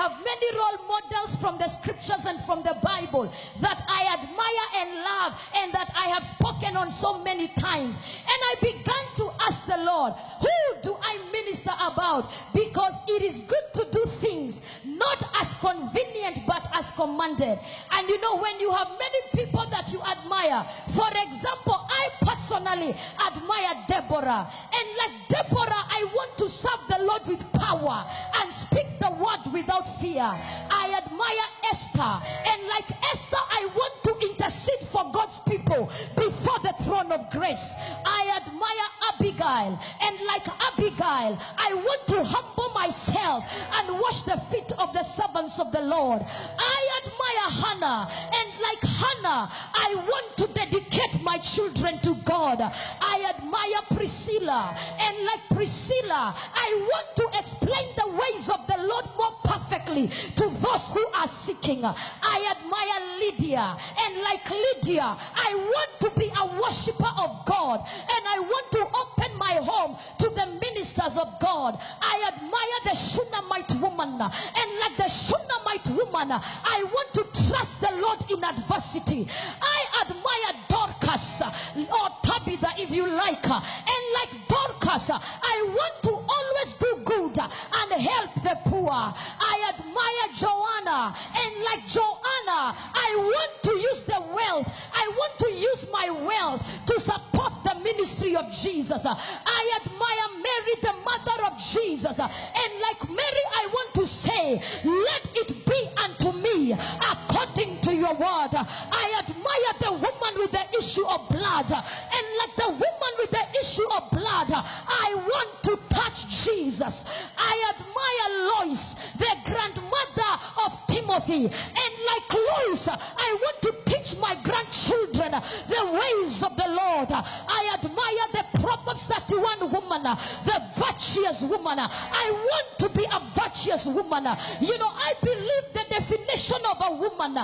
have many role models from the scriptures and from the Bible that I admire and love and that I have spoken on so many times. And I began to ask the Lord, who do I minister about? Because it is good to do things not as convenient but as commanded. And you know, when you have many people that you admire, for example, I personally admire Deborah. And like Deborah, I want to serve the Lord with power and speak the word without fear. I admire Esther, and like Esther, I want to intercede for God's people before the throne of grace. I admire Abigail, and like Abigail, I want to humble myself and wash the feet of the servants of the Lord. I admire Hannah, and like Hannah, I want to dedicate my children to God. I admire Priscilla, and like Priscilla, I want to explain the ways of the Lord more perfectly to those who are seeking. I admire Lydia, and like Lydia, I want to be a worshiper of God, and I want to open my home to the ministers of God. I admire the Shunammite woman, and like the Shunammite woman, I want to trust the Lord in adversity. I admire Dorcas, or Tabitha if you like, and like Dorcas, I want to always do good and help the poor. I admire Joanna, and like Joanna, I want to use the wealth. I want to use my wealth to support the ministry of Jesus. I admire Mary, the mother of Jesus, and like Mary, I want to say, let it be unto me according to your word. I admire the woman with the issue of blood, and like the woman with the issue of blood, I want to touch Jesus. I admire Lois, the grandmother of Timothy, and like Lois, I want to teach my grandchildren the ways of the Lord. I admire the Proverbs 31 woman, the virtuous woman. I want to be a virtuous woman. You know, I believe the definition of a woman